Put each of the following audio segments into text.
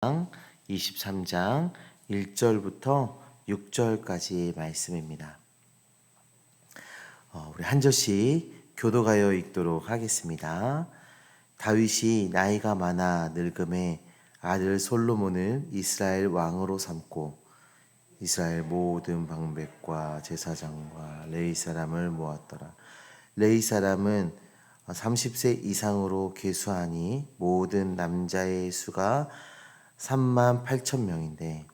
23장 1절부터 6절까지 말씀입니다. 우리 한 절씩 교도가여 읽도록 하겠습니다. 다윗이 나이가 많아 늙음에 아들 솔로몬을 이스라엘 왕으로 삼고 이스라엘 모든 방백과 제사장과 레위 사람을 모았더라. 레위 사람은 30세 이상으로 계수하니 모든 남자의 수가 38,000명인데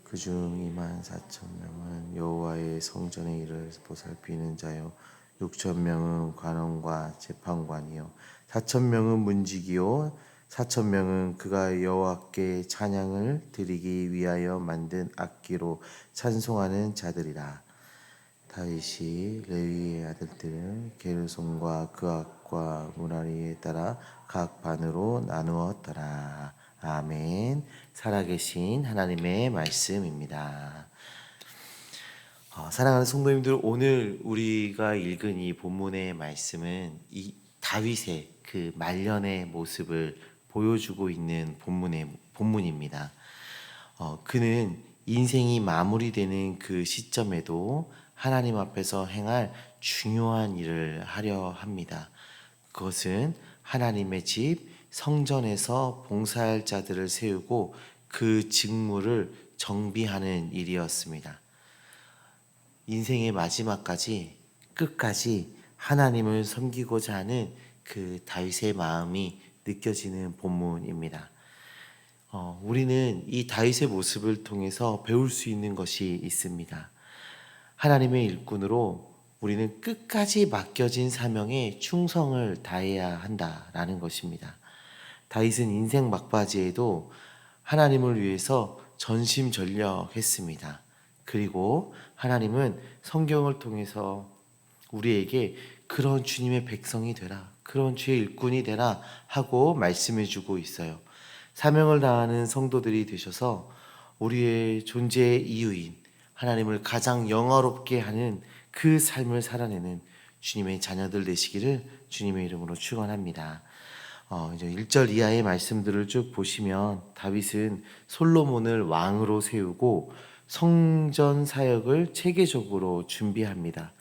그중 24,000명은 여호와의 성전의 일을 보살피는 자요 6,000명은 관원과 재판관이요 4,000명은 문지기요 4,000명은 그가 여호와께 찬양을 드리기 위하여 만든 악기로 찬송하는 자들이라. 다윗이 레위의 아들들을 게르손과 그앗과 무라리에 따라 각 반으로 나누었더라. 아멘. 살아계신 하나님의 말씀입니다. 사랑하는 성도님들, 오늘 우리가 읽은 이 본문의 말씀은 이 다윗의 그 말년의 모습을 보여주고 있는 본문입니다. 그는 인생이 마무리되는 그 시점에도 하나님 앞에서 행할 중요한 일을 하려 합니다. 그것은 하나님의 집 성전에서 봉사할 자들을 세우고 그 직무를 정비하는 일이었습니다. 인생의 마지막까지 끝까지 하나님을 섬기고자 하는 그 다윗의 마음이 느껴지는 본문입니다. 우리는 이 다윗의 모습을 통해서 배울 수 있는 것이 있습니다. 하나님의 일꾼으로 우리는 끝까지 맡겨진 사명에 충성을 다해야 한다라는 것입니다. 다윗은 인생 막바지에도 하나님을 위해서 전심전력했습니다. 그리고 하나님은 성경을 통해서 우리에게 그런 주님의 백성이 되라, 그런 주의 일꾼이 되라 하고 말씀해 주고 있어요. 사명을 다하는 성도들이 되셔서 우리의 존재의 이유인 하나님을 가장 영화롭게 하는 그 삶을 살아내는 주님의 자녀들 되시기를 주님의 이름으로 축원합니다. 이제 1절 이하의 말씀들을 쭉 보시면 다윗은 솔로몬을 왕으로 세우고 성전 사역을 체계적으로 준비합니다.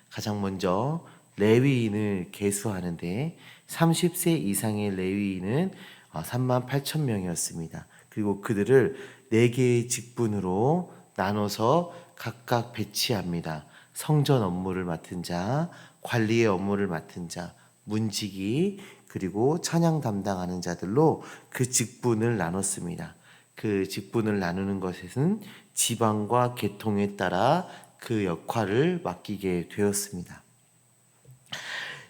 가장 먼저 레위인을 계수하는데 30세 이상의 레위인은 38,000명이었습니다. 그리고 그들을 4개의 직분으로 나눠서 각각 배치합니다. 성전 업무를 맡은 자, 관리의 업무를 맡은 자, 문지기, 그리고 찬양 담당하는 자들로 그 직분을 나눴습니다. 그 직분을 나누는 것은 지방과 계통에 따라 그 역할을 맡기게 되었습니다.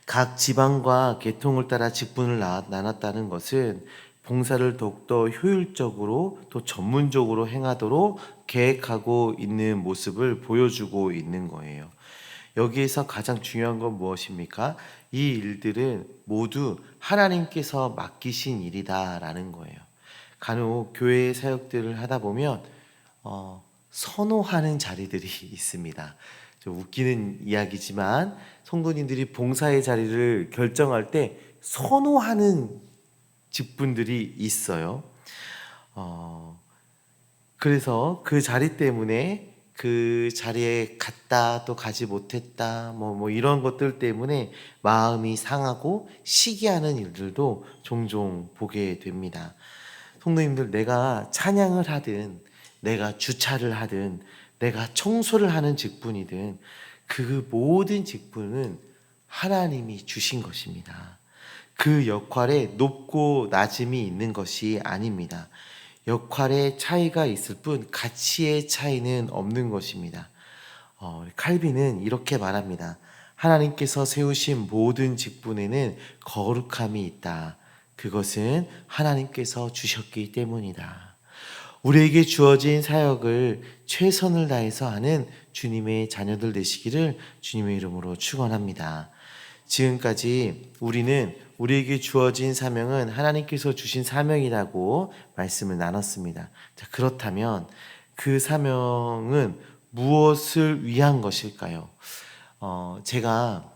각 지방과 계통을 따라 직분을 나눴다는 것은 봉사를 더욱더 효율적으로 또 전문적으로 행하도록 계획하고 있는 모습을 보여주고 있는 거예요. 여기에서 가장 중요한 건 무엇입니까? 이 일들은 모두 하나님께서 맡기신 일이다라는 거예요. 간혹 교회 사역들을 하다 보면 선호하는 자리들이 있습니다. 좀 웃기는 이야기지만 성도님들이 봉사의 자리를 결정할 때 선호하는 직분들이 있어요. 그래서 그 자리 때문에 그 자리에 갔다 또 가지 못했다 뭐 이런 것들 때문에 마음이 상하고 시기하는 일들도 종종 보게 됩니다. 성도님들, 내가 찬양을 하든 내가 주차를 하든 내가 청소를 하는 직분이든 그 모든 직분은 하나님이 주신 것입니다. 그 역할에 높고 낮음이 있는 것이 아닙니다. 역할의 차이가 있을 뿐 가치의 차이는 없는 것입니다. 칼빈은 이렇게 말합니다. 하나님께서 세우신 모든 직분에는 거룩함이 있다. 그것은 하나님께서 주셨기 때문이다. 우리에게 주어진 사역을 최선을 다해서 하는 주님의 자녀들 되시기를 주님의 이름으로 축원합니다. 지금까지 우리는 우리에게 주어진 사명은 하나님께서 주신 사명이라고 말씀을 나눴습니다. 자, 그렇다면 그 사명은 무엇을 위한 것일까요? 제가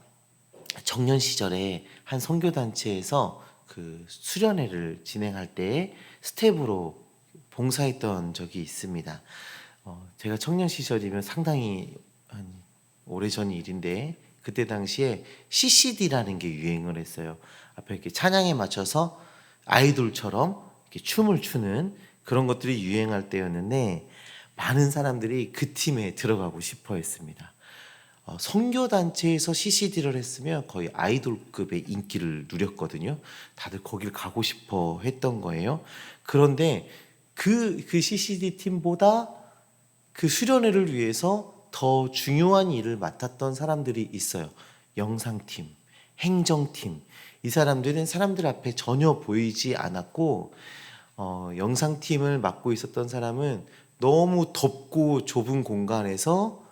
청년 시절에 한 선교단체에서 그 수련회를 진행할 때 스텝으로 봉사했던 적이 있습니다. 제가 청년 시절이면 상당히 한 오래전 일인데 그때 당시에 CCD라는 게 유행을 했어요. 앞에 이렇게 찬양에 맞춰서 아이돌처럼 이렇게 춤을 추는 그런 것들이 유행할 때였는데 많은 사람들이 그 팀에 들어가고 싶어 했습니다. 선교단체에서 CCD를 했으면 거의 아이돌급의 인기를 누렸거든요. 다들 거길 가고 싶어 했던 거예요. 그런데 그 CCD 팀보다 그 수련회를 위해서 더 중요한 일을 맡았던 사람들이 있어요. 영상팀, 행정팀. 이 사람들은 사람들 앞에 전혀 보이지 않았고 영상팀을 맡고 있었던 사람은 너무 덥고 좁은 공간에서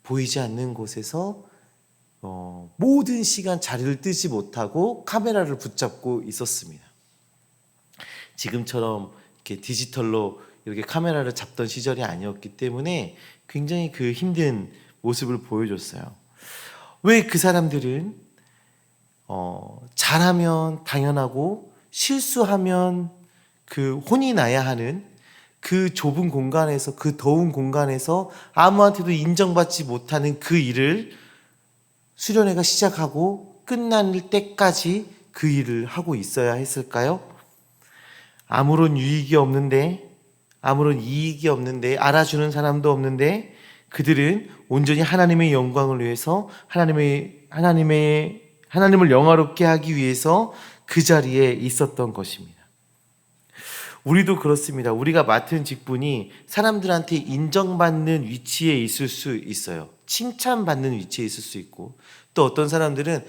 보이지 않는 곳에서 모든 시간 자리를 뜨지 못하고 카메라를 붙잡고 있었습니다. 지금처럼 이렇게 디지털로 이렇게 카메라를 잡던 시절이 아니었기 때문에 굉장히 그 힘든 모습을 보여줬어요. 왜 그 사람들은 잘하면 당연하고 실수하면 그 혼이 나야 하는 그 좁은 공간에서, 그 더운 공간에서 아무한테도 인정받지 못하는 그 일을 수련회가 시작하고 끝날 때까지 그 일을 하고 있어야 했을까요? 아무런 유익이 없는데, 아무런 이익이 없는데, 알아주는 사람도 없는데 그들은 온전히 하나님의 영광을 위해서 하나님을 영화롭게 하기 위해서 그 자리에 있었던 것입니다. 우리도 그렇습니다. 우리가 맡은 직분이 사람들한테 인정받는 위치에 있을 수 있어요. 칭찬받는 위치에 있을 수 있고, 또 어떤 사람들은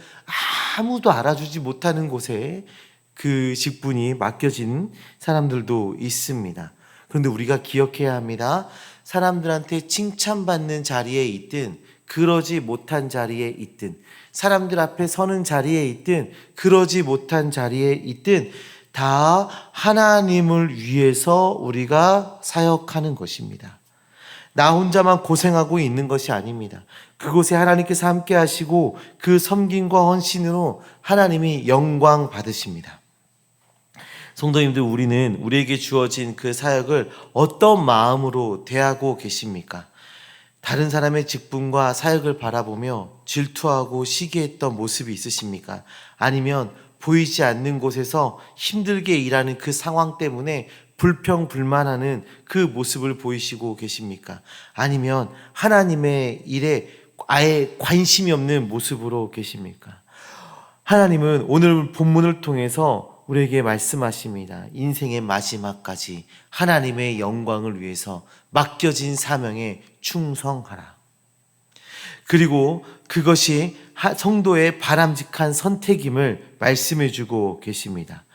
아무도 알아주지 못하는 곳에 그 직분이 맡겨진 사람들도 있습니다. 그런데 우리가 기억해야 합니다. 사람들한테 칭찬받는 자리에 있든 그러지 못한 자리에 있든, 사람들 앞에 서는 자리에 있든 그러지 못한 자리에 있든 다 하나님을 위해서 우리가 사역하는 것입니다. 나 혼자만 고생하고 있는 것이 아닙니다. 그곳에 하나님께서 함께 하시고 그 섬김과 헌신으로 하나님이 영광 받으십니다. 성도님들, 우리는 우리에게 주어진 그 사역을 어떤 마음으로 대하고 계십니까? 다른 사람의 직분과 사역을 바라보며 질투하고 시기했던 모습이 있으십니까? 아니면 보이지 않는 곳에서 힘들게 일하는 그 상황 때문에 불평불만하는 그 모습을 보이시고 계십니까? 아니면 하나님의 일에 아예 관심이 없는 모습으로 계십니까? 하나님은 오늘 본문을 통해서 우리에게 말씀하십니다. 인생의 마지막까지 하나님의 영광을 위해서 맡겨진 사명에 충성하라. 그리고 그것이 성도의 바람직한 선택임을 말씀해주고 계십니다.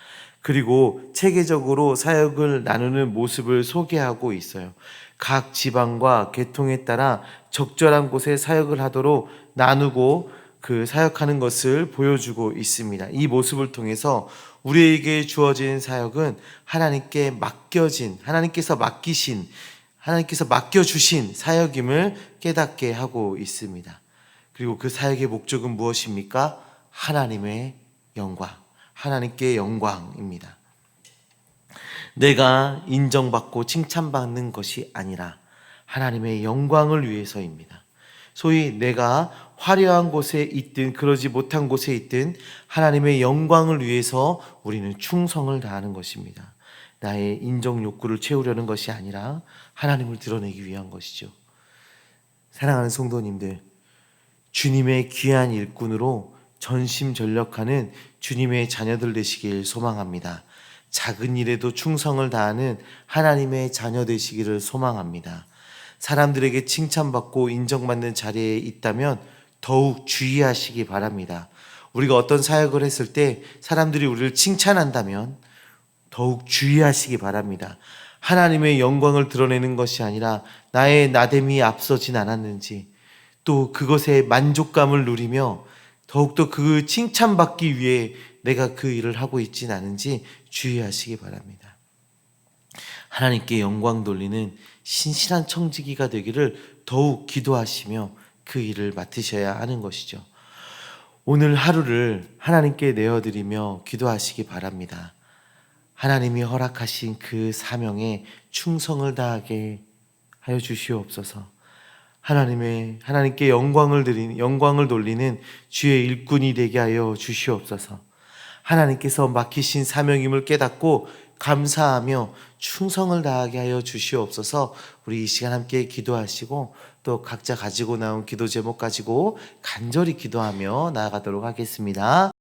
그리고 체계적으로 사역을 나누는 모습을 소개하고 있어요. 각 지방과 계통에 따라 적절한 곳에 사역을 하도록 나누고 그 사역하는 것을 보여주고 있습니다. 이 모습을 통해서 우리에게 주어진 사역은 하나님께 맡겨진, 하나님께서 맡겨주신 사역임을 깨닫게 하고 있습니다. 그리고 그 사역의 목적은 무엇입니까? 하나님의 영광, 하나님께 영광입니다. 내가 인정받고 칭찬받는 것이 아니라 하나님의 영광을 위해서입니다. 소위 내가 화려한 곳에 있든 그러지 못한 곳에 있든 하나님의 영광을 위해서 우리는 충성을 다하는 것입니다. 나의 인정 욕구를 채우려는 것이 아니라 하나님을 드러내기 위한 것이죠. 사랑하는 성도님들, 주님의 귀한 일꾼으로 전심전력하는 주님의 자녀들 되시길 소망합니다. 작은 일에도 충성을 다하는 하나님의 자녀 되시기를 소망합니다. 사람들에게 칭찬받고 인정받는 자리에 있다면 더욱 주의하시기 바랍니다. 우리가 어떤 사역을 했을 때 사람들이 우리를 칭찬한다면 더욱 주의하시기 바랍니다. 하나님의 영광을 드러내는 것이 아니라 나의 나됨이 앞서진 않았는지, 또 그것에 만족감을 누리며 더욱더 그 칭찬받기 위해 내가 그 일을 하고 있진 않은지 주의하시기 바랍니다. 하나님께 영광 돌리는 신실한 청지기가 되기를 더욱 기도하시며 그 일을 맡으셔야 하는 것이죠. 오늘 하루를 하나님께 내어드리며 기도하시기 바랍니다. 하나님이 허락하신 그 사명에 충성을 다하게 하여 주시옵소서. 하나님께 영광을 돌리는 주의 일꾼이 되게 하여 주시옵소서. 하나님께서 맡기신 사명임을 깨닫고 감사하며 충성을 다하게 하여 주시옵소서. 우리 이 시간 함께 기도하시고 또 각자 가지고 나온 기도 제목 가지고 간절히 기도하며 나아가도록 하겠습니다.